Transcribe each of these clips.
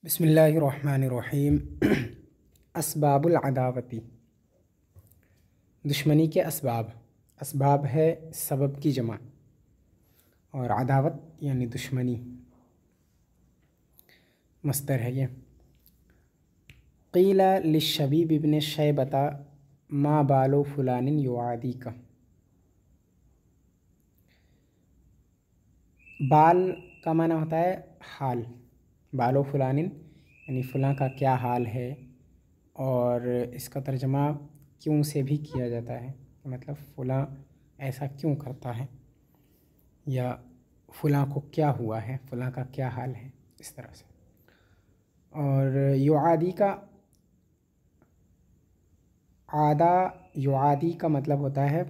बिस्मिल्लाहिर्रहमानिर्रहीम। असबाबुल अदावती, दुश्मनी के असबाब। असबाब है सबब की जमा, और अदावत यानी दुश्मनी मस्दर है ये। क़ीला लिश्शबीब इब्न शैबता मा बालो फुलानिन युआदी का। बाल का माना होता है हाल, बालो फुलानिन यानी फ़लाँ का क्या हाल है, और इसका तर्जमा क्यों से भी किया जाता है, मतलब फ़लाँ ऐसा क्यों करता है, या फ़लाँ को क्या हुआ है, फ़लाँ का क्या हाल है, इस तरह से। और युआदी का आदा, युआदी का मतलब होता है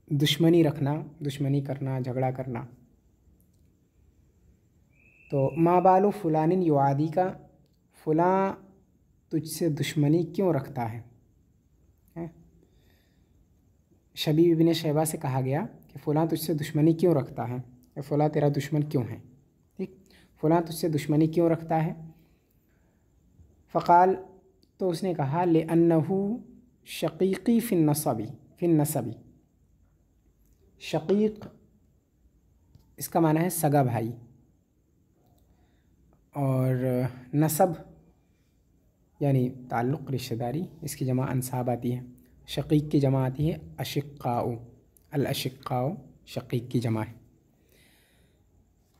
दुश्मनी रखना, दुश्मनी करना, झगड़ा करना। तो मा बालू फ़ुलानिन युआदी का, फ़लाँ तुझसे दुश्मनी क्यों रखता है। शबीब इब्न शैबा से कहा गया कि फ़लाँ तुझसे दुश्मनी क्यों रखता है, या फ़लाँ तेरा दुश्मन क्यों है। ठीक, फ़लाँ तुझसे दुश्मनी क्यों रखता है। फ़क़ाल, तो उसने कहा, लिअन्नहु शक़ीक़ी फ़िन्नसबी। शक़ीक़ इसका माना है सगा भाई, और नसब यानी ताल्लुक़, रिश्तेदारी, इसकी जमा अंसाब आती है। शक़ीक़ की जमा आती है अशिक़्क़ाउ, अल अशिक़्क़ाउ शक़ीक़ की जमा है।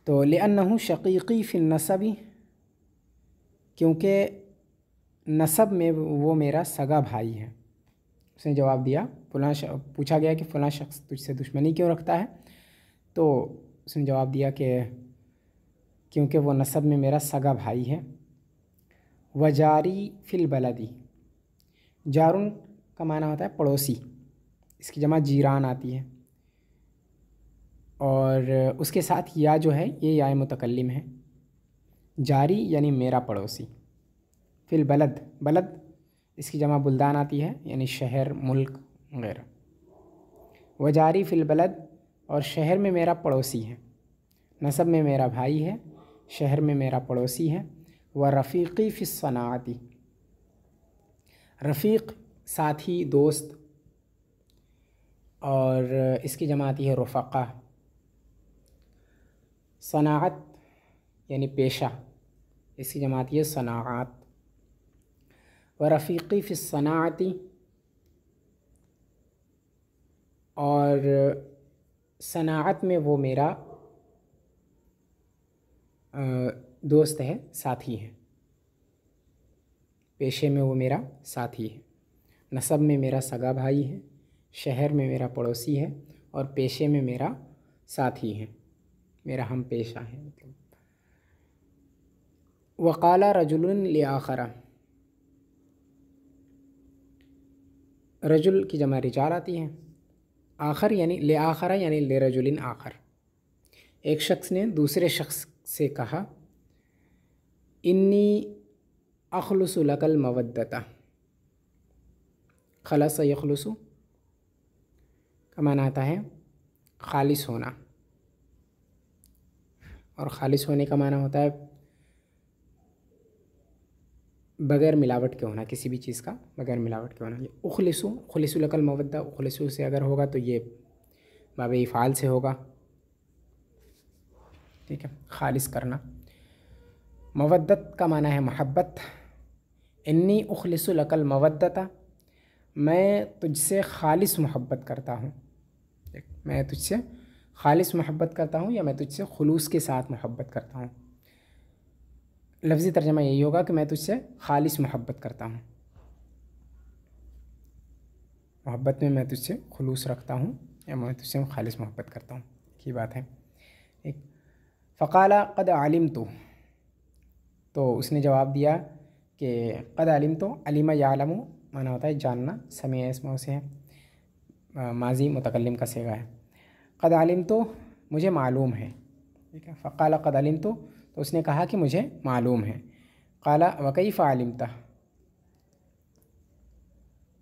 तो लिअन्नहु शक़ीक़ी फ़िन्नसबी, क्योंकि नसब में वो मेरा सगा भाई है। उसने जवाब दिया, पूछा गया कि फ़लाँ शख्स तुझसे दुश्मनी क्यों रखता है, तो उसने जवाब दिया कि क्योंकि वो नसब में मेरा सगा भाई है। वजारी फ़िल बलदी, जारुन का माना होता है पड़ोसी, इसकी जमा जीरान आती है, और उसके साथ या जो है ये या मुतकल्लिम है। जारी यानी मेरा पड़ोसी। फ़िल बलद, बलद इसकी जमा बुल्दान आती है, यानी शहर, मुल्क वगैरह। वजारी फ़िल बलद, और शहर में मेरा पड़ोसी है। नसब में मेरा भाई है, शहर में मेरा पड़ोसी है। व रफ़ीक़ी फ़िस सनाअती, रफ़ीक़ साथी, दोस्त, और इसकी जमा आती है रुफ़क़ा। सनाअत यानी पेशा, इसकी जमा आती है सनाअत। व रफ़ीक़ी फ़िस सनाअती, और सनाअत में वो मेरा दोस्त है, साथी है। पेशे में वो मेरा साथी है। नसब में मेरा सगा भाई है, शहर में मेरा पड़ोसी है, और पेशे में मेरा साथी है, मेरा हम पेशा है मतलब। वक़ाला रजुलन लिआखरा, रजुल की जमा रिजाल आती है। आखर यानी लिआखरा यानी लिरजुलिन आखर। एक शख्स ने दूसरे शख्स से कहा, इन्नी अखलुसु लकल मवद्दता। खलस यखलुसु का माना आता है खालिस होना, और खालिस होने का माना होता है बग़ैर मिलावट के होना, किसी भी चीज़ का बग़ैर मिलावट के होना। ये उखलिसु, खुलिसु लकल मवद्दा, उखलिसु से अगर होगा तो ये बाब इफ़ाल से होगा। ठीक है, खालिस करना। मवद्दत का माना है मोहब्बत। इन्नी उखलिसु लकल मवद्दता, मैं तुझसे खालिस मोहब्बत करता हूँ। मैं तुझसे खालिस मोहब्बत करता हूँ, या मैं तुझसे खुलूस के साथ मोहब्बत करता हूँ। लफ्ज़ी तर्जमा यही होगा कि मैं तुझसे खालिस मोहब्बत करता हूँ, मोहब्बत में मैं तुझसे खुलूस रखता हूँ, या मैं तुझसे खालिस मोहब्बत करता हूँ की बात है। एक फ़क़ाला क़द अलिमतु, तो उसने जवाब दिया कि क़द अलिमतु, अलिमा यालमु माना होता है जानना, समीअ इसमें से है, माजी मुतकल्लिम का सेगा है। क़द अलिमतु मुझे मालूम है। ठीक है, फ़क़ाला क़द अलिमतु, तो उसने कहा कि मुझे मालूम है। क़ाला व कैफ़ अलिमता,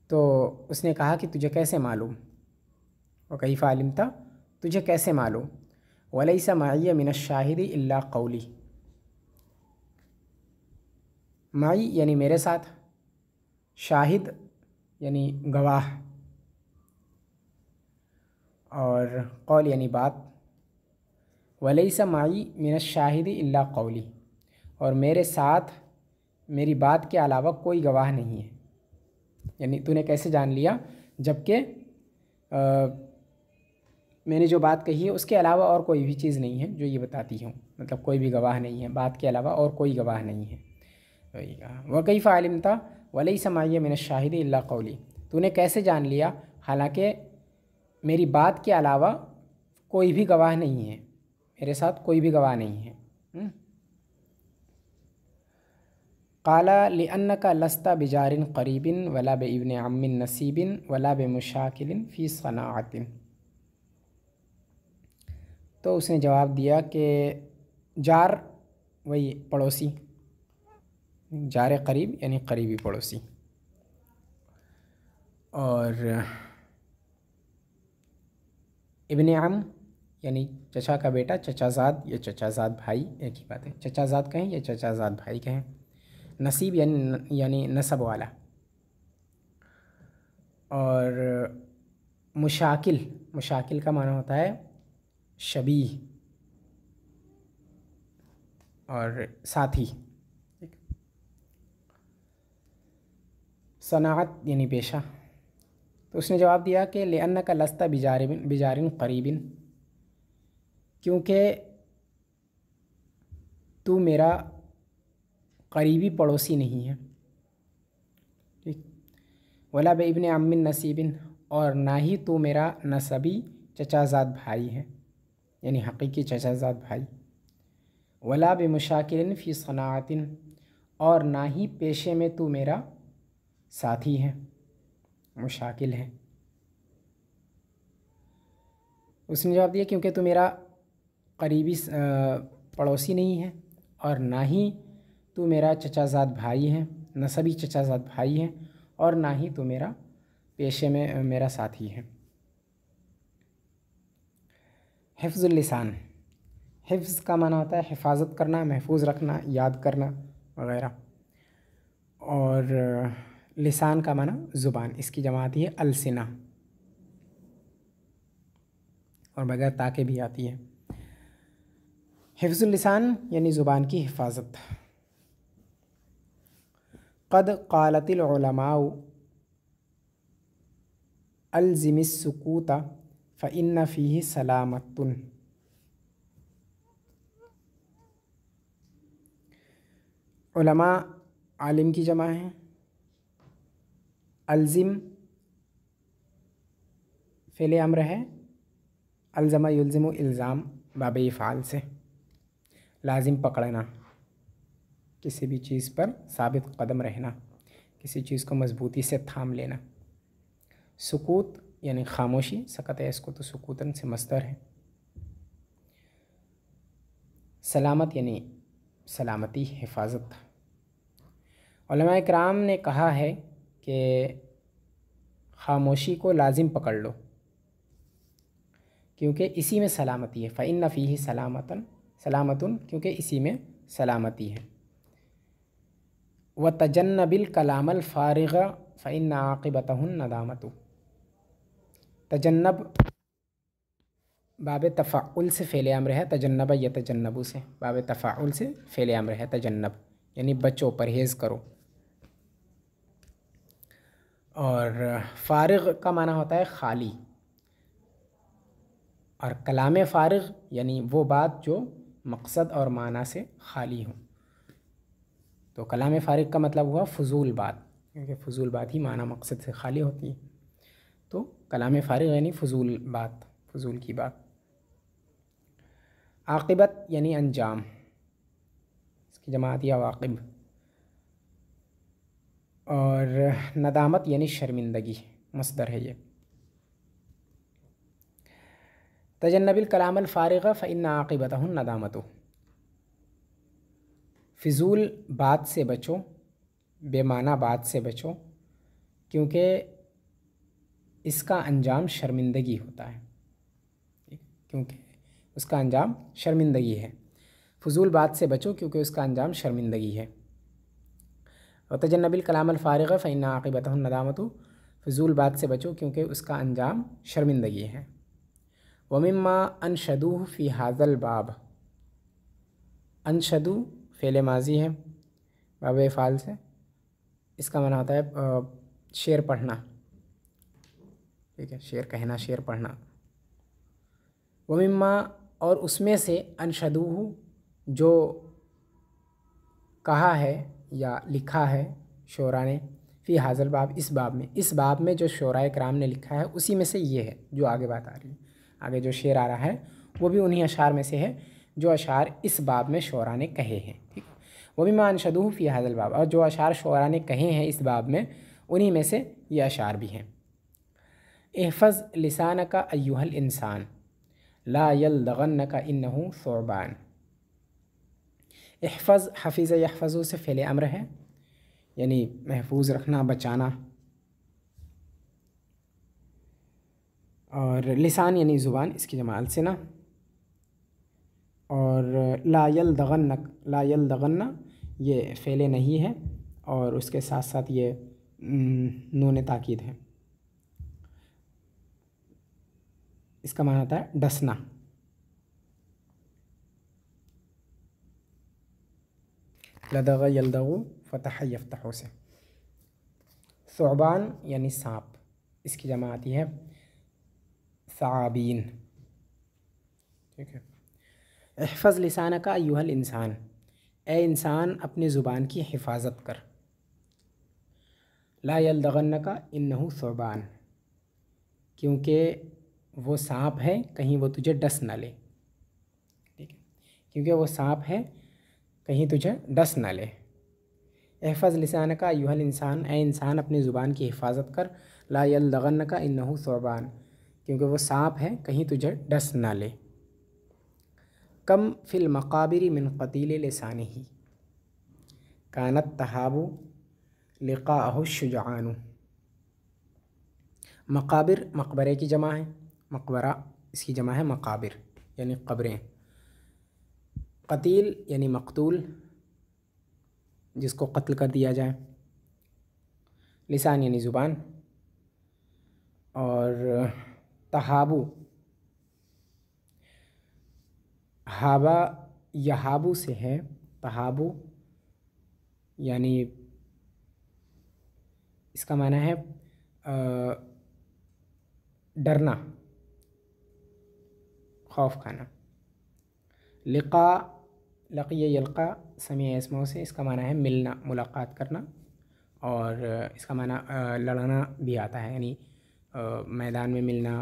तो उसने कहा कि तुझे कैसे मालूम। व कैफ़ अलिमता, तुझे कैसे मालूम। वलैसा मइय मिनश शाहिदी इल्ला क़ौली, माई यानी मेरे साथ, शाहिद यानी गवाह, और कौल यानी बात। वलैसा माई मिनश शाहिदी इल्ला कौली, और मेरे साथ मेरी बात के अलावा कोई गवाह नहीं है। यानी तूने कैसे जान लिया, जबकि मैंने जो बात कही है उसके अलावा और कोई भी चीज़ नहीं है जो ये बताती हूँ, मतलब कोई भी गवाह नहीं है, बात के अलावा और कोई गवाह नहीं है। वही कहा वह कई फ़ालिमता वलैसा माई मिनश शाहिदी इल्ला कौली, तूने कैसे जान लिया हालांकि मेरी बात के अलावा कोई भी गवाह नहीं है, मेरे साथ कोई भी गवाह नहीं है। काला लिअन्नका लस्ता बिजारिन करीबिन वला बे इब्न अम्मिन नसीबिन वला बे मुशाकिलिन फ़ी सनाअतिन। तो उसने जवाब दिया कि जार वही पड़ोसी, जार करीब यानी करीबी पड़ोसी, और इब्न अम यानी चचा का बेटा, चचाजाद या चचाजाद भाई एक ही बात है, चचाजाद कहें या चचाजाद भाई कहें। नसीब यानी नसब वाला, और मुशाकिल का माना होता है शबीह और साथी। सनाअत यानी पेशा। तो उसने जवाब दिया कि लिअन्नका लस्ता बिजारिन करीबिन, क्योंकि तू मेरा करीबी पड़ोसी नहीं है, ठीक। वला बे इब्न अम्मिन नसीबिन, और ना ही तू मेरा नसबी चचाजाद भाई है, यानी हकीकी चचाजाद भाई। वला बे मुशाकिलिन फ़ी सनाअतिन, और ना ही पेशे में तू मेरा साथी है, मुशाकिल है। उसने जवाब दिया क्योंकि तू मेरा करीबी पड़ोसी नहीं है, और ना ही तू मेरा चचाजाद भाई है, नसबी चचाजाद भाई है, और ना ही तू मेरा पेशे में मेरा साथी है। हिफ्ज़ुल लिसान, हिफ्ज़ का माना होता है हिफाजत करना, महफूज रखना, याद करना वगैरह, और लिसान का माना ज़ुबान, इसकी जमा आती है अलसिना, और बगैर ताके भी आती है। हिफ्ज़ुल लिसान यानी ज़ुबान की हिफाजत। क़द क़ालतिल उलमाउ अल्ज़िमिस सुकूता फ़इन्न फ़ीहि सलामतुन। उलमा आलिम की जमा है, अल्ज़िम फ़ेले अम्र है, अल्ज़मा युल्ज़िमु इल्ज़ाम बाबे फ़ाल से, लाजिम पकड़ना, किसी भी चीज़ पर साबित कदम रहना, किसी चीज़ को मजबूती से थाम लेना। सुकूत यानी खामोशी, सकत है इसको तो सुकूतन से मस्दर है। सलामत यानी सलामती, हिफाजत। उलमा इकराम ने कहा है कि खामोशी को लाजिम पकड़ लो, क्योंकि इसी में सलामती है। फ़इन्न फ़ीहि सलामतुन, क्योंकि इसी में सलामती है। व तजन्नबिल कलामल फ़ारिग़ा फ़इन्न आक़िबतहुन नदामतु। तजन्नब बाब तफ़ाउल से फ़ेले अम्र है, तजन्नब या तजन्नबु से बाब तफ़ाउल से फ़ेले अम्र है तजन्नब, यानी बचो, परहेज़ करो। और फ़ारिग़ का माना होता है खाली, और कलाम फ़ारिग़ यानी वो बात जो मकसद और माना से खाली हो। तो कलाम फ़ारिग़ का मतलब हुआ फ़ुज़ूल बात, क्योंकि फ़ुज़ूल बात ही माना मकसद से खाली होती है। तो कलाम फ़ारिग़ यानी फ़ुज़ूल बात, फ़ुज़ूल की बात। आक़िबत यानी अंजाम, इसकी जमा आती है वाक़िब। और नदामत यानी शर्मिंदगी, मस्दर है ये। तजन्नबिल कलामल फ़ारिग़ा फ़इन्न आक़िबतहुन नदामतु। फ़िज़ूल बात से बचो, बेमाना बात से बचो, क्योंकि इसका अंजाम शर्मिंदगी होता है, क्योंकि उसका अंजाम शर्मिंदगी है। फ़ुज़ूल बात से बचो क्योंकि उसका अंजाम शर्मिंदगी है। व तजन्नबिल कलाम फ़ारिग़ फ़इन्ना आक़िबतहु नदामतु, फ़िज़ूल बात से बचो क्योंकि उसका अंजाम शर्मिंदगी है। व मिम्मा अनशदूह फ़ी हाज़ल बाब, अनशदू फ़ेल माज़ी है बाब फ़ाल से, इसका माना होता है शेर पढ़ना, ठीक है, शेर कहना, शेर पढ़ना। व मिम्मा, और उसमें से, अनशदूह जो कहा है या लिखा है शोरा ने, फ़ी हाज़ल बाब, इस बाब में, इस बाब में जो शोराए कराम ने लिखा है उसी में से ये है जो आगे बात आ रही है। आगे जो शेर आ रहा है वो भी उन्हीं अशार में से है जो अशार इस बाब में शोरा ने कहे हैं, ठीक। वो भी मान शदूह फ़ी हाज़ल बाब, और जो अशार शोरा ने कहे हैं इस बाब में उन्हीं में से ये अशार भी हैं। इहफ़ज़ लिसानका अय्युहल इंसान ला यल्दग़न्नका इन्नहु सुअबान। इहफ़ज़, हफ़ीज़ यहफ़ज़ु से फ़ेल अम्र है, यानी महफूज रखना, बचाना। और लिसान यानी ज़ुबान, इसकी जमा अल्सिना। और ला यल्दग़न्नक, ला यल्दग़न्ना ये फ़ेल नहीं है और उसके साथ साथ ये नून ताकीद है। इसका माना होता है डसना। लदग़ यल्दग़ु फ़तह यफ़तहु से। सुअबान यानी सांप, इसकी जमा आती है साबीन, ठीक है। इहफ़ज़ लिसानका अय्युहल इंसान, ए इंसान अपनी ज़ुबान की हिफाजत कर। ला यल्दग़न्नका इन्नहु सुअबान, क्योंकि वो सांप है, कहीं वो तुझे डस न ले, ठीक है, क्योंकि वो सांप है कहीं तुझे डस न ले। इहफ़ज़ लिसानका अय्युहल इंसान, ए इंसान अपनी ज़ुबान की हिफाजत कर। ला यल्दग़न्नका इन्नहु सुअबान, क्योंकि वो सांप है कहीं तुझे डस न ले। कम फ़िल मक़ाबिर मिन क़तील लिसानिही कानत तहाबु लिक़ाअहु शुजआनु। मक़ाबिर मक़बरे की जमा है, मक़बरा इसकी जमा है मक़ाबिर यानी क़ब्रें। क़तील यानी मक़तूल, जिसको क़त्ल कर दिया जाए। लिसान यानी ज़ुबान। और तहाबु, हाबा यहाबु से है, तहाबु यानी इसका माना है डरना, खौफ खाना। लिक़ा, लक़िय यल्क़ा समीअ यसमअ से, इसका माना है मिलना, मुलाकात करना। और इसका माना लड़ना भी आता है, यानी मैदान में मिलना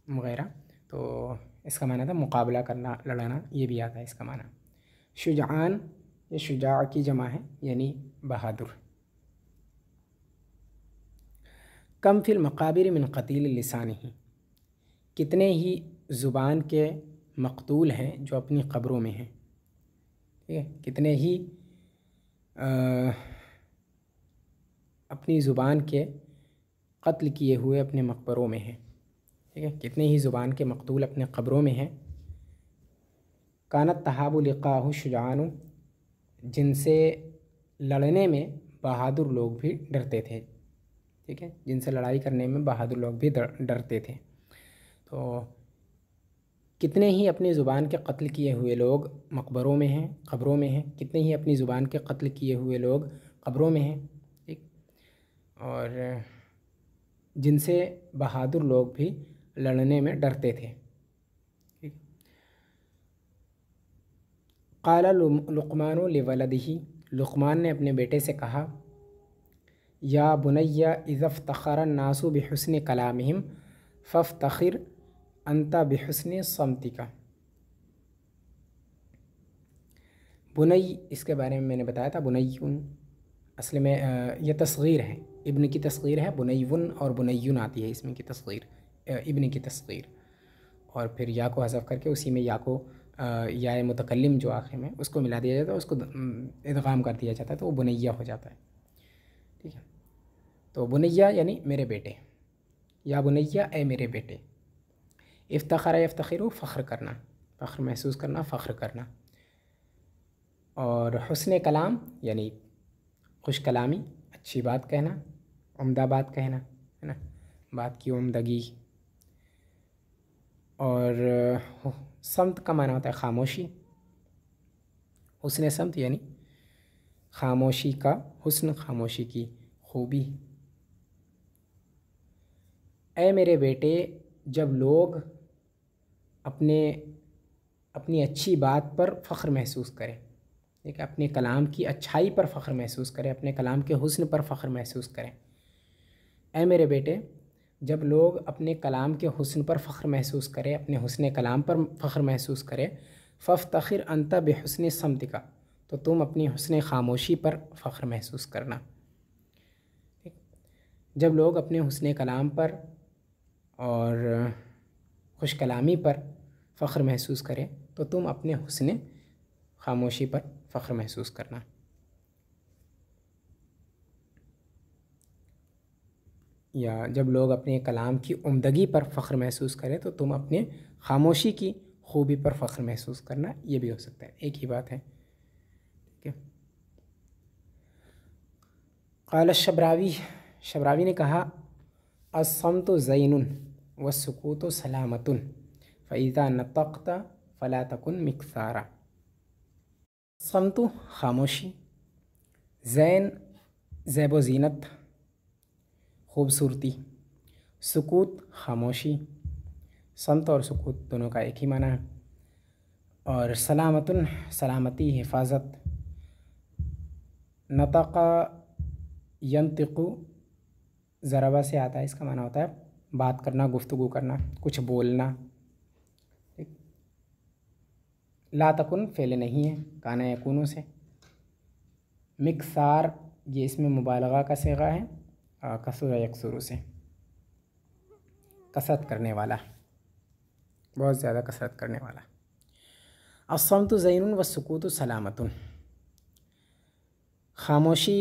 वगैरह, तो इसका माना था मुकाबला करना, लड़ना, ये भी आता है इसका माना। शुजआन, ये शुजा की जमा है यानी बहादुर। कम फिल मक़ाबिर मिन क़तील लिसानिही, कितने ही ज़ुबान के मक़तूल हैं जो अपनी क़ब्रों में हैं, ठीक है, कितने ही अपनी ज़ुबान के क़त्ल किए हुए अपने मक़बरों में हैं, ठीक है, कितने ही ज़ुबान के मक़तूल अपने क़ब्रों में हैं। कानत तहाबु लिक़ाअहु शुजआनु, जिनसे लड़ने में बहादुर लोग भी डरते थे, ठीक है, जिनसे लड़ाई करने में बहादुर लोग भी डरते थे। तो कितने ही अपनी ज़ुबान के क़त्ल किए हुए लोग मक़बरों में हैं, क़ब्रों में हैं, कितने ही अपनी ज़ुबान के क़त्ल किए हुए लोग क़ब्रों में हैं, ठीक, और जिनसे बहादुर लोग भी लड़ने में डरते थे, ठीक। क़ाला लुक़मानु लिवलदिही, लुक़मान ने अपने बेटे से कहा, या बुनय्या इज़फ़्तख़र अन्नासु बिहुस्नि कलामिहिम फ़फ़्तख़िर अंता बिहुस्नि समतिका। बुनई, इसके बारे में मैंने बताया था, बुनय्युन असल में यह तस्ग़ीर है, इब्न की तस्ग़ीर है, बुनय्युन और बुनय्युन आती है इसमें की तस्ग़ीर, इब्न की तस्ग़ीर, और फिर या को हज़फ़ करके उसी में या को या मुतकल्लिम जो आखिर में उसको मिला दिया जाता है, उसको इदग़ाम कर दिया जाता है, तो वो बुनय्या हो जाता है, ठीक है। तो बुनय्या यानी मेरे बेटे, या बुनय्या ए मेरे बेटे। इफ़्तख़र यफ़्तख़िरु फ़ख्र करना, फ़ख्र महसूस करना, फ़ख्र करना। और हुस्न कलाम यानी खुश कलामी, अच्छी बात कहना, उम्दा बात कहना, है ना, बात की उम्दगी। और समत का माना होता है खामोशी, हुस्न समत यानी खामोशी का हुस्न, खामोशी की खूबी। ऐ मेरे बेटे, जब लोग अपनी अच्छी बात पर फ़ख्र महसूस करें, ठीक है, अपने कलाम की अच्छाई पर फ़ख्र महसूस करें, अपने कलाम के हुस्न पर फ़ख्र महसूस करें। ऐ मेरे बेटे, जब लोग अपने कलाम के हुस्न पर फ़ख्र महसूस करें, अपने हुस्न कलाम पर फ़ख्र महसूस करें, फ़फ्तखिर अंत बेहुस्न समतिका, तो तुम अपनी हुस्न खामोशी पर फ़ख्र महसूस करना। ठीक, जब लोग अपने हुस्न कलाम पर और खुश कलामी पर फ़ख्र महसूस करें तो तुम अपने हुस्न खामोशी पर फ़ख्र महसूस करना। या जब लोग अपने कलाम की उम्दगी पर फ़ख्र महसूस करें तो तुम अपने खामोशी की खूबी पर फ़ख्र महसूस करना, ये भी हो सकता है, एक ही बात है। ठीक है। क़ाल शबरावी, शबरावी ने कहा, अस्सम्तु ज़ैनुन वस्सुकूतु सलामतुन फ़इज़ा नतक़्त फ़ला तकुन मिक्सारा। सम्तु खामोशी, ज़ैन ज़ैब व ज़ीनत खूबसूरती, सुकूत खामोशी, समत और सुकूत दोनों का एक ही माना है। और सलामतुन सलामती, हिफाजत, नतक़ा यंतिक़ु ज़रबा से आता है, इसका माना होता है बात करना, गुफ्तगू करना, कुछ बोलना। ठीक, ला तकुन फ़ेल नहीं है, काना यकूनों से। मिक्सार ये इसमें मुबालगा का सिगा है, कसुर यकसुरु से, कसरत करने वाला, बहुत ज़्यादा कसरत करने वाला। अस्सम्तु ज़ैनुन वस्सुकूतु सलामतुन, खामोशी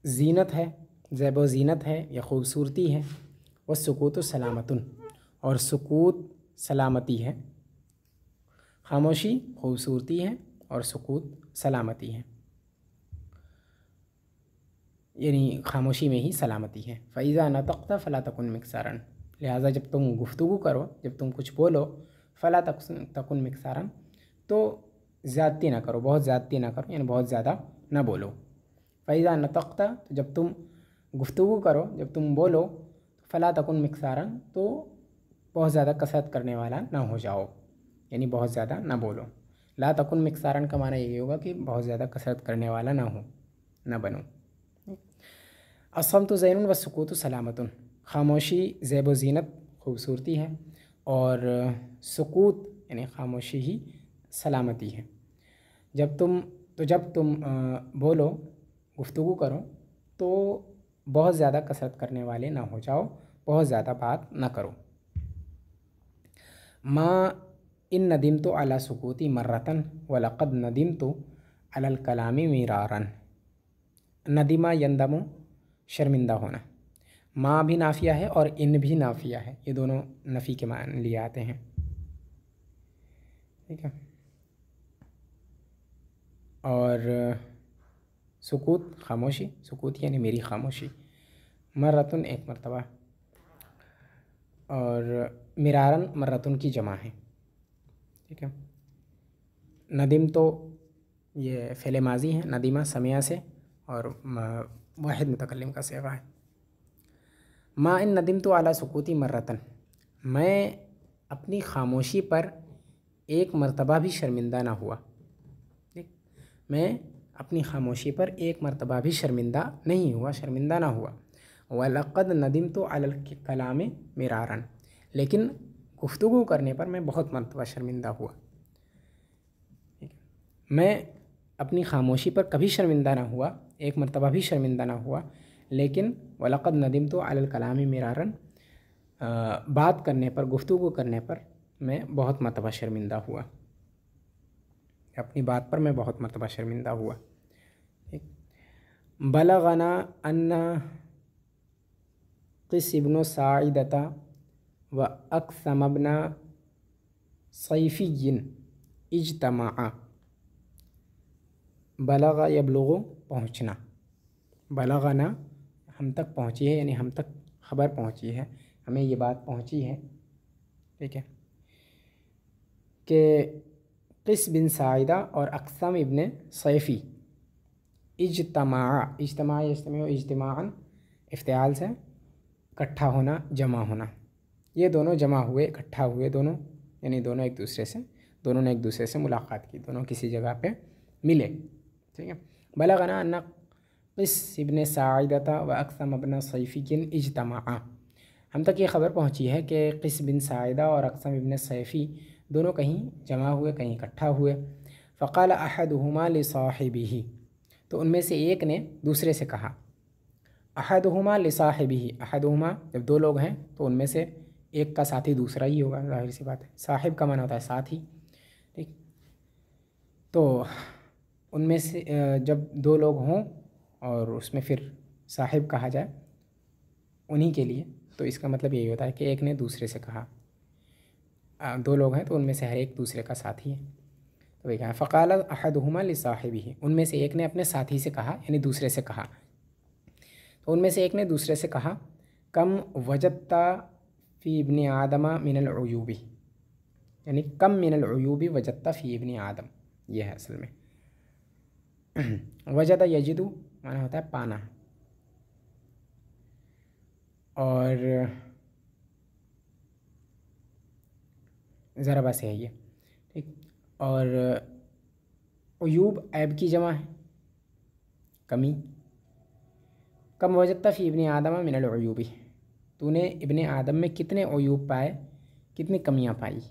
ज़ीनत है, ज़ैब व ज़ीनत है या ख़ूबसूरती है। वस्सुकूतु सलामतुन, और सुकूत सलामती है। खामोशी खूबसूरती है और सुकूत सलामती है, यानी खामोशी में ही सलामती है। फ़इज़ा नतक़्त फ़ला तकुन मिक्सारन, लिहाजा जब तुम गुफ्तगू करो, जब तुम कुछ बोलो, फ़ला तकुन मिक्सारन, तो ज़्यादती ना करो, बहुत ज़्यादती ना करो, यानी बहुत ज़्यादा ना बोलो। फ़इज़ा नतक़्त, तो जब तुम गुफ्तगू करो, जब तुम बोलो, फ़ला तकुन मिक्सारन, तो बहुत ज़्यादा कसरत करने वाला ना हो जाओ, यानी बहुत ज़्यादा ना बोलो। ला तकुन मिक्सारन का माना यही होगा कि बहुत ज़्यादा कसरत करने वाला ना हो, ना बनो। अस्सम्तु ज़ैनुन वस्सुकूतु सलामतुन, खामोशी ज़ैब व ज़ीनत खूबसूरती है और सुकूत यानी खामोशी ही सलामती है। जब तुम बोलो, गुफ्तगू करो, तो बहुत ज़्यादा कसरत करने वाले ना हो जाओ, बहुत ज़्यादा बात ना करो। माँ इन नदीमतु अला सुकूती मर्रतन वलक़द नदीमतु अलल कलामी मिरारन। नदीमा यंदमु शर्मिंदा होना, माँ भी नाफिया है और इन भी नाफिया है, ये दोनों नफ़ी के मान लिए आते हैं। ठीक है। और सुकूत खामोशी, सुकूत यानी मेरी खामोशी, मर्रतुन एक मरतबा, और मिरारन मर्रतुन की जमा है। ठीक है। नदीम तो ये फ़ेल माजी है, नदीमा समिया से, और वाहिद मुतकल्लिम का सिगा है। माँ इन नदीम तो आला सुकूती मर्रतन, मैं अपनी खामोशी पर एक मरतबा भी शर्मिंदा ना हुआ। ठीक, मैं अपनी खामोशी पर एक मरतबा भी शर्मिंदा नहीं हुआ, शर्मिंदा ना हुआ। वलक़द नदीम तो अलल कलाम मिरारन, लेकिन गुफ्तगू करने पर मैं बहुत मरतबा शर्मिंदा हुआ। मैं अपनी खामोशी पर कभी शर्मिंदा ना हुआ, एक मरतबा भी शर्मिंदा ना हुआ, लेकिन वलक़द नदीम तो अलल कलामी मिरारन, बात करने पर, गुफ्तगू करने पर मैं बहुत मरतबा शर्मिंदा हुआ, अपनी बात पर मैं बहुत मरतबा शर्मिंदा हुआ। ठीक, बलगना अन्ना क़िस इब्नु साइदता व अक़सम इब्न सैफ़िय्यिन इज्तमाआ। बलगा यबलुगु पहुँचना, बलगना हम तक पहुँची है, यानी हम तक ख़बर पहुँची है, हमें ये बात पहुँची है, ठीक है, कि क़िस बिन साइदा और अक़सम इब्न सैफ़ी इज्तमा इज्तिमाअन इफ्तिआल से इकट्ठा होना, जमा होना, ये दोनों जमा हुए, इकट्ठा हुए दोनों, यानी दोनों एक दूसरे से, दोनों ने एक दूसरे से मुलाकात की, दोनों किसी जगह पे मिले, ठीक है। बलगना अन्ना क़िस इब्न साइदता व अक़सम इब्न सैफ़ी इज्तमाअ, हम तक ये ख़बर पहुँची है कि क़िस बिन साइदा और अक़सम इब्न सैफ़ी दोनों कहीं जमा हुए, कहीं इकट्ठा हुए। फ़क़ाल अहदुहुमा लिसाहिबिही, तो उनमें से एक ने दूसरे से कहा, अहदुहुमा लिसाहिबिही, अहदुहुमा जब दो लोग हैं तो उनमें से एक का साथी दूसरा ही होगा, ज़ाहिर सी बात है, साहिब का माना होता है साथी, ठीक। तो उनमें से जब दो लोग हों और उसमें फिर साहिब कहा जाए उन्हीं के लिए, तो इसका मतलब यही होता है कि एक ने दूसरे से कहा, दो लोग हैं तो उनमें से हर एक दूसरे का साथी है। तो वही कहा, फ़क़ाल अहदुहुमा लिसाहिबिही, उनमें से एक ने अपने साथी से कहा, यानी दूसरे से कहा, तो उनमें से एक ने दूसरे से कहा, कम वजदता फ़ी इब्न आदम मिनल उयूबी, यानी कम मिनल उयूबी वजदता फ़ी इब्न आदम, यह है असल में। वजदा यजिदु माना होता है पाना, और ज़रबा से है ये, ठीक। और उयूब ऐब की जमा है, कमी। कम वजदता फ़ी इब्न आदम मिनल उयूबी, तूने इब्न आदम में कितने उयूब पाए, कितनी कमियां पाई।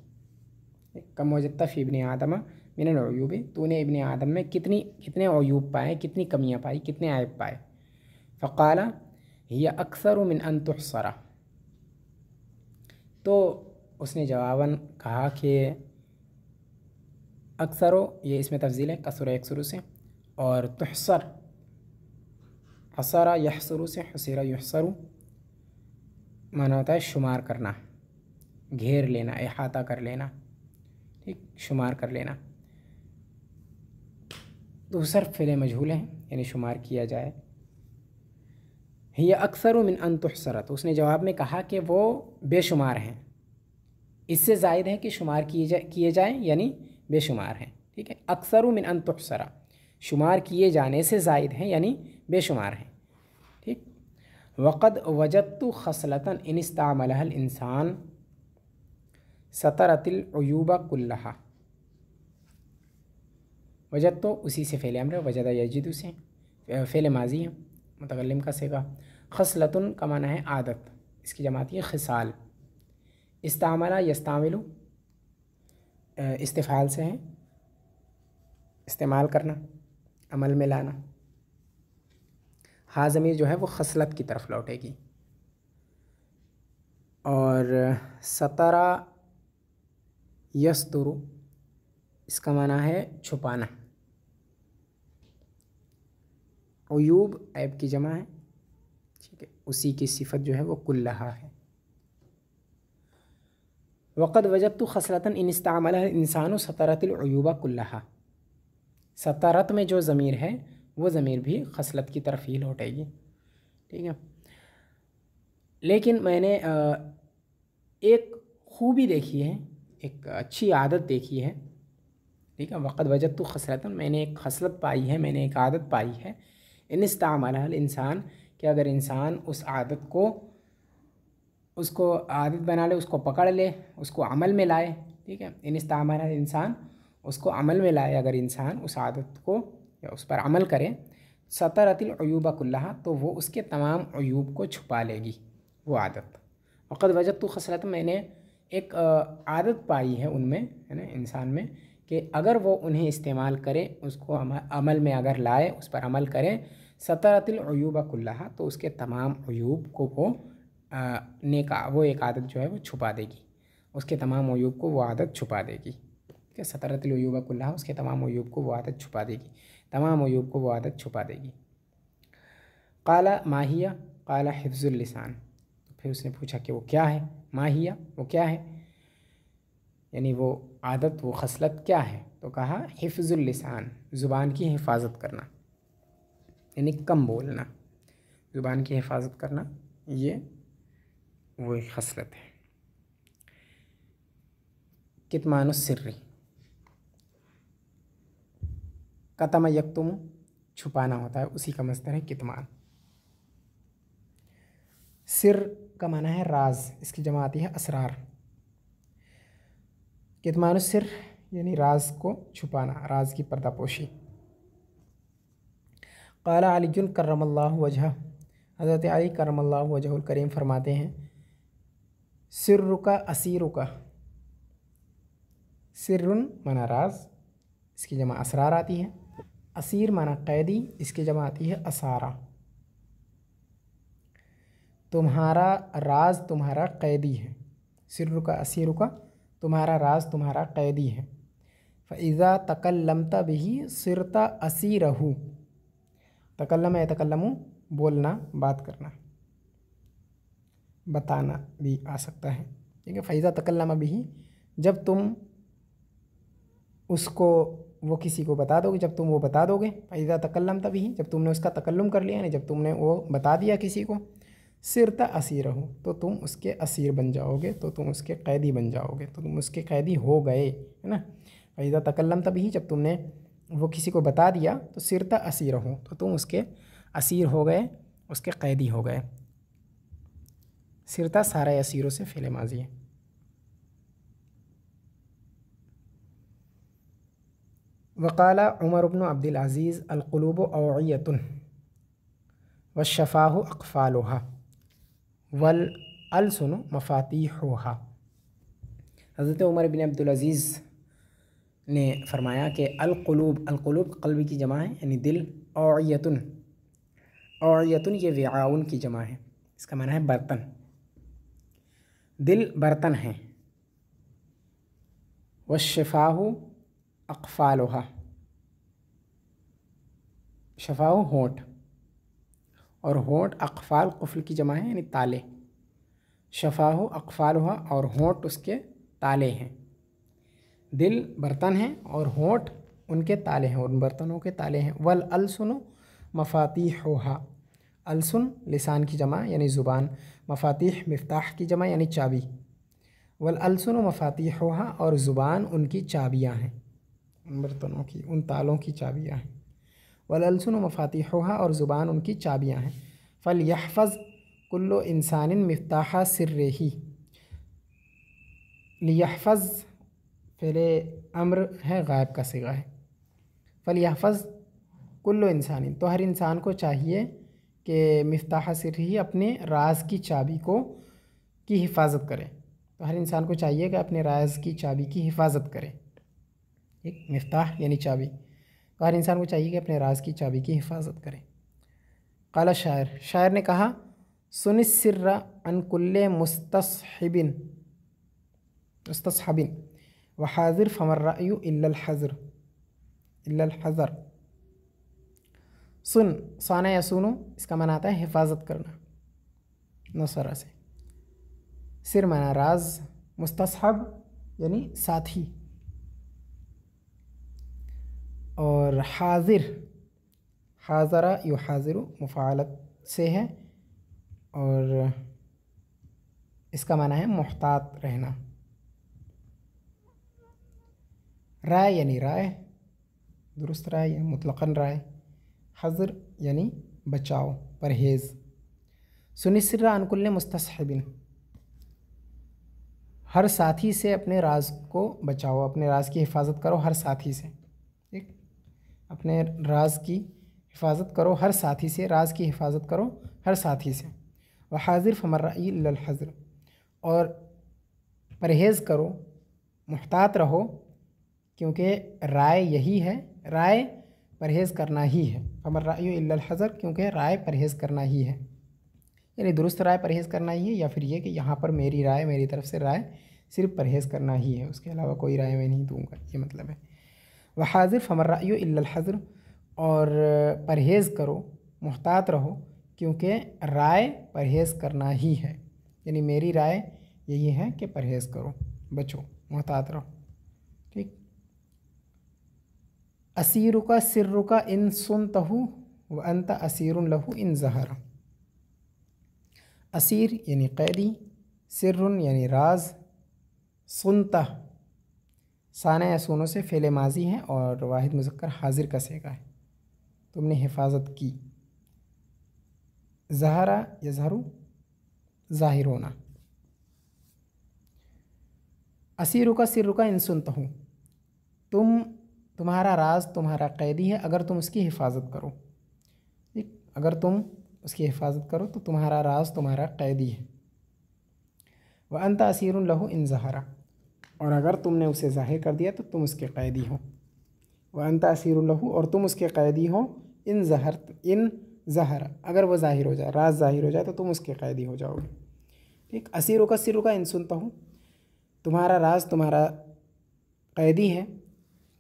कम वजदता फ़ी इब्न आदम मिनल उयूबी, तूने इब्न आदम में कितने उयूब पाए, कितनी कमियां पाई, कितने ऐब पाए। फ़क़ाला हिया अक्सर मिन अन तुहसरा, तो उसने जवाबन कहा कि अक्सरो, ये इसमें तफ़ज़ील है, कसर यकसुरु से, और तुहसर हसरा यहसुरु से, हसीरा युहसरु माना होता है शुमार करना, घेर लेना, इहाता कर लेना, ठीक, शुमार कर लेना। दूसर फ़िल मजहूल है, यानी शुमार किया जाए। हिया अक्सर मिन अन तुहसरा, तो उसने जवाब में कहा कि वो बेशुमार हैं, इससे ज़ायद है कि शुमार किए जाएँ, यानी बेशुमार हैं, ठीक है। अक्सर मिन अन तुहसरा, शुमार किए जाने से ज़ायद हैं, यानी बेशुमार हैं, ठीक। वक़द वजदतु खसलतन इन इस्तामलहल इंसान सतरतिल उयूबा कुल्लहा, वजद तो उसी से फ़ेल अम्र, वजदा यजिदु से फ़ेल माजी है, मुतकल्लिम का सेगा। खसलतुन का माना है आदत, इसकी जमाती है खिसाल। इस्तामला यस्तामिलु इस्तिफ़ाल से है, इस्तेमाल करना, अमल में लाना। हा ज़मीर जो है वो खसलत की तरफ लौटेगी। और सतरा यस्तुरु, इसका माना है छुपाना। उयूब ऐब की जमा है, ठीक है, उसी की सिफत जो है वो कुल्लहा है। वक़द वजदतु खसलतन इन इस्तामलहा इंसानु सतरतिल उयूबा कुल्लहा, सतरत में जो ज़मीर है वो ज़मीर भी खसलत की तरफ ही लौटेगी, ठीक है। लेकिन मैंने एक खूबी देखी है, एक अच्छी आदत देखी है, ठीक है। वक़द वजदतु खसलतन, मैंने एक खसलत पाई है, मैंने एक आदत पाई है। इन इस्तामलहा इंसान, कि अगर इंसान उस आदत को, उसको आदत बना ले, उसको पकड़ ले, उसको अमल में लाए, ठीक है। इन इस्तामलहा इंसान, उसको अमल में लाए, अगर इंसान उस आदत को या उस पर अमल करे, सतरतिल उयूबा कुल्लहा, तो वो उसके तमाम उयूब को छुपा लेगी वो आदत। वक़द वजदतु खसलतन, मैंने एक आदत पाई है उनमें, है ना, इंसान में, कि अगर वो उन्हें इस्तेमाल करे, उसको अमल में अगर लाए, उस पर अमल करे, सतरतिल उयूबा कुल्लहा, तो उसके तमाम उयूब को वो वो एक आदत जो है वो छुपा देगी, उसके तमाम उयूब को वो आदत छुपा देगी, ठीक है। सतरतिल उयूबा कुल्लहा, उसके तमाम उयूब को वो आदत छुपा देगी, तमाम उयूब को वो आदत छुपा देगी। काला माहिया, काला हिफ्ज़ुल लिसान, तो फिर उसने पूछा कि वो क्या है, माहिया वो क्या है। यानी वो आदत, वो खसलत क्या है? तो कहा हिफ्ज़ुल लिसान, ज़ुबान की हिफाजत करना, यानी कम बोलना, ज़ुबान की हिफाजत करना, ये वो एक खसलत है। कितमानुस सिर्री, कतम यक्तुम छुपाना होता है, उसी का मस्दर है कितमान। सिर का माना है राज, इसकी जमा आती है असरार। कितमानुस सिर यानी राज को छुपाना, राज की पर्दापोशी। क़ाला अलीजुन करमल्लाहु वजह, हज़रत अली करमल्लाहु वजहुल करीम फरमाते हैं, सिर्रुका असीरुका, सिर्रुन माना राज, इसकी जमा असरार आती है। असीर माना कैदी, इसकी जमा आती है असारा। तुम्हारा राज तुम्हारा कैदी है, सिर्रुका असीरुका, तुम्हारा राज तुम्हारा कैदी है। फ़इज़ा तकल्लमता बिही सिरता असीरहू, तकल्लम यतकल्लमु बोलना, बात करना, बताना भी आ सकता है, ठीक है। फ़इज़ा तकल्लम बिही, जब तुम उसको, वो किसी को बता दोगे, जब तुम वो बता दोगे। फ़इज़ा तकल्लमता बिही, जब तुमने उसका तकल्लुम कर लिया, यानी जब तुमने वो बता दिया किसी को। सिरता असीरहू, तो तुम उसके असीर बन जाओगे, तो तुम उसके कैदी बन जाओगे, तो तुम उसके कैदी हो गए, है ना। फ़इज़ा तकल्लमता बिही, जब तुमने वो किसी को बता दिया, तो सिरता असीरहू, तो तुम उसके असीर हो गए, उसके कैदी हो गए। सिरता सारा असीरों से फ़िल माज़ी है। वक़ाला उमर इब्न अब्दुल अज़ीज़ अल-क़ुलूबु अवइयतुन वश्शफ़ाहु अक़फ़ालुहा वल अलसुनु मफ़ातीहुहा। हज़रत उमर बिन अब्दुल अज़ीज़ ने फरमाया कि अल-क़ुलूब, अल-क़ुलूब क़ल्ब की जमा है, यानी दिल। अवइयतुन, अवइयतुन ये विआउन की जमा है, इसका माना है बर्तन, दिल बर्तन है। वश्शफ़ाहु अक़फ़ालुहा, शफ़ाहु होंठ, और होंठ अक़फ़ाल क़ुफ़्ल की जमा है, यानी ताले। शफ़ाहु अक़फ़ालुहा, और होंठ उसके ताले हैं। दिल बर्तन है और होंठ उनके ताले हैं, उन बर्तनों के ताले हैं। वल अलसुनु मफ़ातीहुहा, अलसुन लिसान की जमा यानी ज़ुबान, मफ़ातीह मिफ्ताह की जमा यानी चाबी। वल अलसुनु मफ़ातीहुहा, और ज़ुबान उनकी चाबियाँ हैं, उन बर्तनों की, उन तालों की चाबियाँ हैं। वल अलसुनु मफ़ातीहुहा, और ज़ुबान उनकी चाबियाँ हैं। फ़ल यहफ़ज़ कुल्लु इंसानिन मिफ्ताह सिर्रिही, लियहफ़ज़ फ़िले अम्र है, गायब का सिगा है। फ़ल यहफ़ज़ कुल्लु इंसानिन, तो हर इंसान को चाहिए कि मिफ्ताह सिर्रिही, अपने राज की चाबी की हिफाजत करे। तो हर इंसान को चाहिए कि अपने राज की चाबी की हिफाजत करे। एक मिफ्ताह यानी चाबी, तो हर इंसान को चाहिए कि अपने राज की चाबी की हिफाजत करे। क़ाला शायर, शायर ने कहा, सुनिस सिर्रा अन कुल्ले मुस्तस्हिबिन व हाज़िर फमर रअयु इल्लल हज़र, इल्लल हज़र। सुन, साना या सुनो, इसका माना आता है हिफाजत करना, नसरा से। सिर माना राज, मुस्तस्हब यानी साथी, और हाजिर, हाज़रा यु हाजिरु मुफ़ाअलत से है, और इसका माना है मुहतात रहना। राय यानी राय, दुरुस्त राय या मुतलक़न राय। हज़र यानी बचाओ, परहेज़। सुनिस्रा अन कुल्ले मुस्तस्हिबिन, हर साथी से अपने राज को बचाओ, अपने राज की हिफाजत करो हर साथी से, ठीक। अपने राज की हिफाजत करो हर साथी से, राज की हिफाजत करो हर साथी से। व हाज़िर फमर रअई इल्लल हज़र, और परहेज़ करो, मुहतात रहो, क्योंकि राय यही है, राय परहेज़ करना ही है। फमर रअई इल्लल हज़र, क्योंकि राय परहेज़ करना ही है, यानी दुरुस्त राय परहेज़ करना ही है, या फिर ये कि यहाँ पर मेरी राय, मेरी तरफ से राय सिर्फ परहेज़ करना ही है, उसके अलावा कोई राय मैं नहीं दूंगा, ये मतलब है। व हाज़िर फमर रअई इल्लल हज़र, और परहेज़ करो, मुहतात रहो, क्योंकि राय परहेज़ करना ही है, यानी मेरी राय यही है कि परहेज़ करो, बचो, मोहतात रहो। ठीक। असीरुका सिर्रुका इन सुनतहु व अंत असीरुन लहु इन ज़हरा। असीर यानी कैदी, सिर्रुन यानी राज, सुनता साना या सोनों से फ़ेल माजी है और वाहिद मुज़क्कर हाजिर का सेगा है, तुमने हिफाजत की। ज़हरा यज़हरु ज़ाहिर होना। असीरुका सिर्रुका इन सुनतहु, तुम्हारा राज तुम्हारा कैदी है अगर तुम उसकी हिफाजत करो। ठीक, अगर तुम उसकी हिफाजत करो तो तुम्हारा राज तुम्हारा कैदी है। व अंत असीरुन लहु इन ज़हरा, और अगर तुमने उसे ज़ाहिर कर दिया तो तुम उसके कैदी हो। व अंत असीरुन लहु, और तुम उसके कैदी हो। इन ज़हरा, अगर वह ज़ाहिर हो जाए, राज ज़ाहिर हो जाए तो तुम उसके कैदी हो जाओगे। ठीक। असीरुका सिर्रुका इन सुनतहु, तुम्हारा राज तुम्हारा कैदी है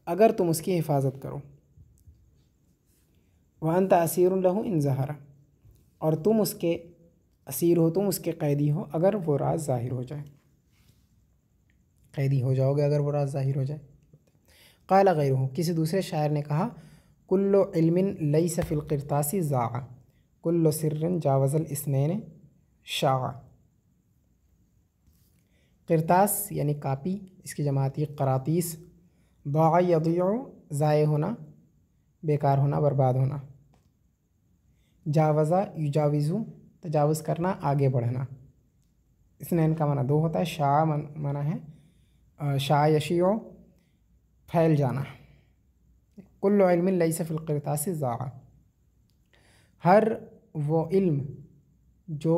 अगर तुम उसकी हिफाजत करो। व अंत असीरुन लहु इन ज़हरा, और तुम उसके असीर हो, तुम उसके कैदी हो अगर वो राज ज़ाहिर हो जाए, कैदी हो जाओगे अगर वो राज ज़ाहिर हो जाए। क़ाल गैरुहु, किसी दूसरे शायर ने कहा, कुल्लु इल्मिन लैस फ़िल क़िरतासी ज़ाअ, कुल्लु सिर्रिन जावज़ल इस्नैन शाअ। क़िरतास यानी कापी, इसकी जमात है क़रातीस। ज़ाअ यज़ीअ, ज़ाय होना, बेकार होना, बर्बाद होना। जावज़ा युजाविज़ु, तजावुज़ करना, आगे बढ़ना। इस्नैन का माना दो होता है। शाअ माना है शाअ यशीअ, फैल जाना। कुल्लु इल्मिन लैस फ़िल क़िरतासी ज़ाअ, हर वो इल्म जो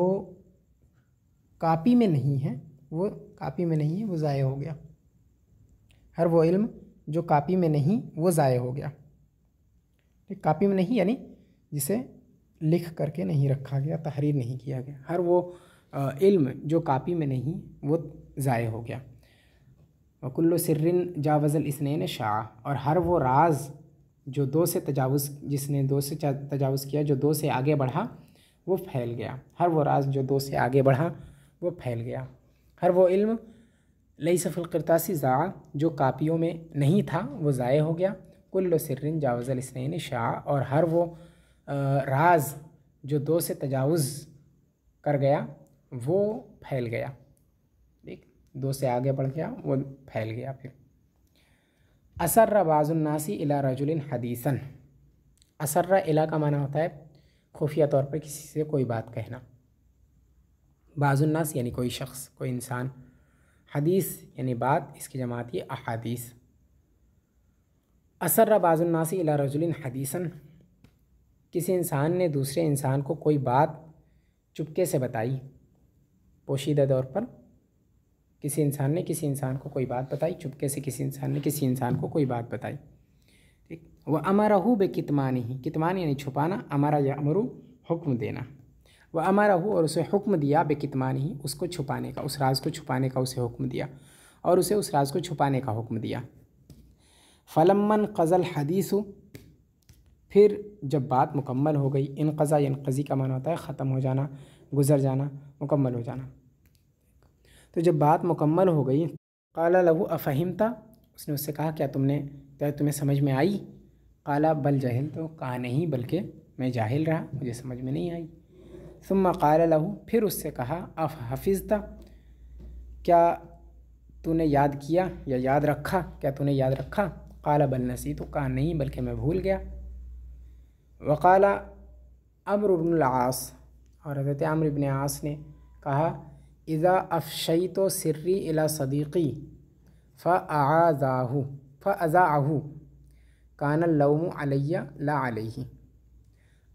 कापी में नहीं है, वो कापी में नहीं है, वो ज़ाय हो गया। हर वो इल्म जो कापी में नहीं वो ज़ाय हो गया। ठीक, कापी में नहीं यानी जिसे लिख करके नहीं रखा गया, तहरीर नहीं किया गया। हर वो इल्म जो कापी में नहीं वो ज़ाय हो गया। वकुल्लु सिर्रिन जावज़ल इस्नैन शाअ, और हर वो राज जो दो से तजावुज़, जिसने दो से तजावुज़ किया, जो दो से आगे बढ़ा वो फैल गया। हर वो राज जो दो से आगे बढ़ा वो फैल गया। हर वो इल्म लैस फ़िल क़िरतासी ज़ाअ, जो कापियों में नहीं था वो ज़ाय हो गया। कुल्लु सिर्रिन जावज़ल इस्नैन शाअ, और हर वो राज जो दो से तजावुज़ कर गया वो फैल गया। ठीक, दो से आगे बढ़ गया वो फैल गया। फिर असर्रा बाज़ुन्नासी इला रजुलिन हदीसन। असर्रा इला का माना होता है खुफिया तौर पर किसी से कोई बात कहना। बाज़ुन्नास यानी कोई शख्स, कोई इंसान। हदीस यानी बात, इसकी जमात ये अहादीस। असर्रा बाज़ुन्नासी इला रजुलिन हदीसन, किसी इंसान ने दूसरे इंसान को कोई बात चुपके से बताई, पोशीदा तौर पर किसी इंसान ने किसी इंसान को कोई बात बताई, चुपके से किसी इंसान ने किसी इंसान को कोई बात बताई। ठीक। वह अमरहू बेकितमानिही, कितमान यानी छुपाना, अमरा यअमुरु हुक्म देना। वह अमरहू, और उसे हुक्म दिया, बेकितमानिही उसको छुपाने का, उस राज को छुपाने का उसे हुक्म दिया, और उसे उस राज को छुपाने का हुक्म दिया। फलम्मन क़ज़ल हदीसु, फिर जब बात मुकम्मल हो गई। इनक़ज़ा यनक़ज़ी का माना होता है ख़त्म हो जाना, गुज़र जाना, मुकम्मल हो जाना। तो जब बात मुकम्मल हो गई, क़ाला लहू अफ़हिमता, उसने उससे कहा क्या तुम्हें समझ में आई? क़ाला बल जहिल, तो कहा नहीं बल्कि मैं जाहिल रहा, मुझे समझ में नहीं आई। सुम्मा क़ाला लहू, फिर उससे कहा अफ़ हफ़िज़ता, क्या तूने याद किया या याद रखा, क्या तूने याद रखा? क़ाला बल नसी, तो कहा नहीं बल्कि मैं भूल गया। वक़ाला अम्र इब्न आस, और हज़रत अम्र इब्न आस ने कहा इज़ा अफ़शैतो सिर्री इला सदीक़ी फ़अज़ाअहू कान लौमु अलैया ला अलैहि।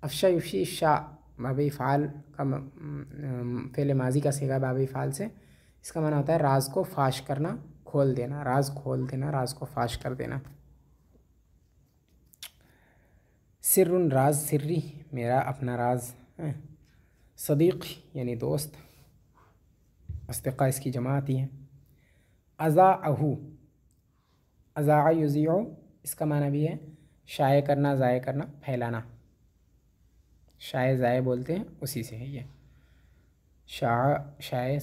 अफ़शा युफ़शी शा बाब फ़ाल का फ़ेल माजी का सीगा बाब फ़ाल से, इसका माना होता है राज को फाश करना, खोल देना, राज खोल देना, राज को फाश कर देना। सिर्रुन राज, सिर्री मेरा अपना राज, सदीक़ यानी दोस्त, अस्तिक़ा इसकी जमात ही है। अज़ाअहू, अज़ा युज़ीअ, इसका माना भी है शाये करना, ज़ाय करना, फैलाना। शाये ज़ाय बोलते हैं, उसी से है ये। शाये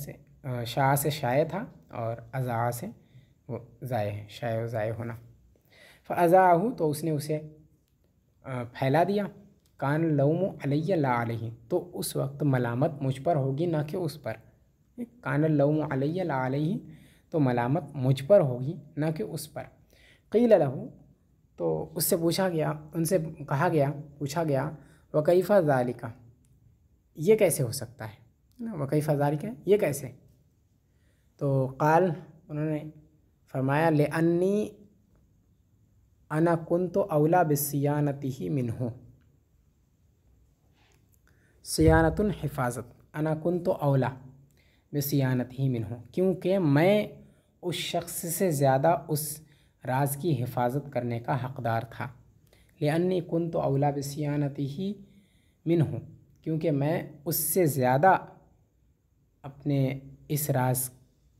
से शाये था और अज़ा से वो ज़ाय है, शाय व ज़ाय होना। फ़अज़ाअहु, तो उसने उसे फैला दिया। कान लौमु अलैया ला अलैहि, तो उस वक्त मलामत मुझ पर होगी ना कि उस पर। कान लौमु अलैया ला अलैहि, तो मलामत मुझ पर होगी ना कि उस पर। क़ील लहू, तो उससे पूछा गया, उनसे कहा गया, पूछा गया, व कैफ़ा ज़ालिका, ये कैसे हो सकता है ना, व कैफ़ा ज़ालिका, ये कैसे। तो क़ाल, उन्होंने फरमाया, लिअन्नी अना कुन्तु औला बिस्सियानतिही मिन्हु। सियानतुन हिफाजत, अना कुन्तु औला बिस्सियानतिही मिन्हु, क्योंकि मैं उस शख्स से ज़्यादा उस राज की हिफाजत करने का हक़दार था। लिअन्नी कुन्तु औला बिस्सियानतिही मिन्हु, क्योंकि मैं उससे ज़्यादा अपने इस राज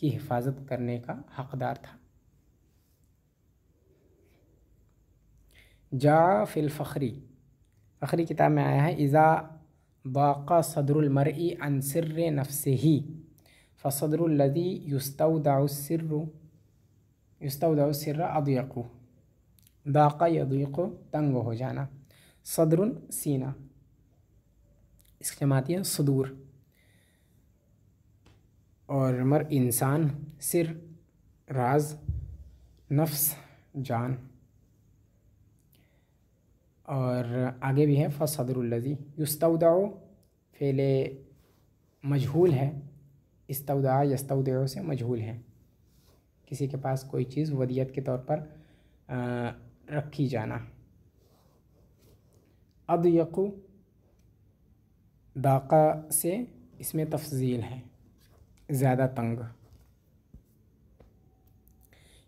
की हिफाजत करने का हक़दार था। जा फिल फ़ख्री, फ़ख्री किताब में आया है, इज़ा बाक़ा सदरुल मरई अन सिर्र नफ्सिही फ़सदरुल लज़ी युस्तौदअ सिर्र अदयक़ु। दाक़ा यदीक़ु, तंग हो जाना। सदरुन, सीना, इसकी जमात है सदूर। और मर, इंसान, सिर, राज, नफ्स, जान। और आगे भी है फ़सदरुल्लज़ी, युस्तौदअ फ़ेले मजहूल है, इस्तौदअ यस्तौदअ से मजहूल है, किसी के पास कोई चीज़ वदियत के तौर पर रखी जाना। अदयक़ु, दाक़ा से इसमें तफ़ज़ील है, ज़्यादा तंग।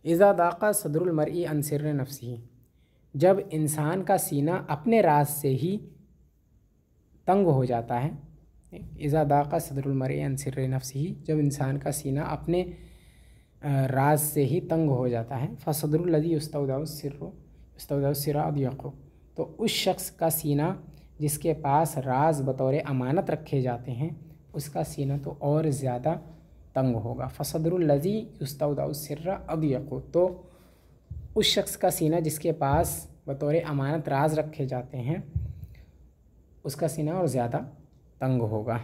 इज़ा दाक़ा सदरुल मरई अन सिर्र नफ्सिही, जब इंसान का सीना अपने राज से ही तंग हो जाता है। इज़ा दाक़ा सदरुल मरई अन सिर्र नफ्सिही, जब इंसान का सीना अपने राज से ही तंग हो जाता है। फ़सदरुल लज़ी युस्तौदअ सिर्र अदयक़ु, तो उस शख्स का सीना जिसके पास राज बतौर अमानत रखे जाते हैं, उसका सीना तो और ज़्यादा तंग होगा। फ़सदरुल लज़ी युस्तौदअ सिर्र अदयक़ु, तो उस शख्स का सीना जिसके पास बतौर अमानत राज रखे जाते हैं, उसका सीना और ज़्यादा तंग होगा।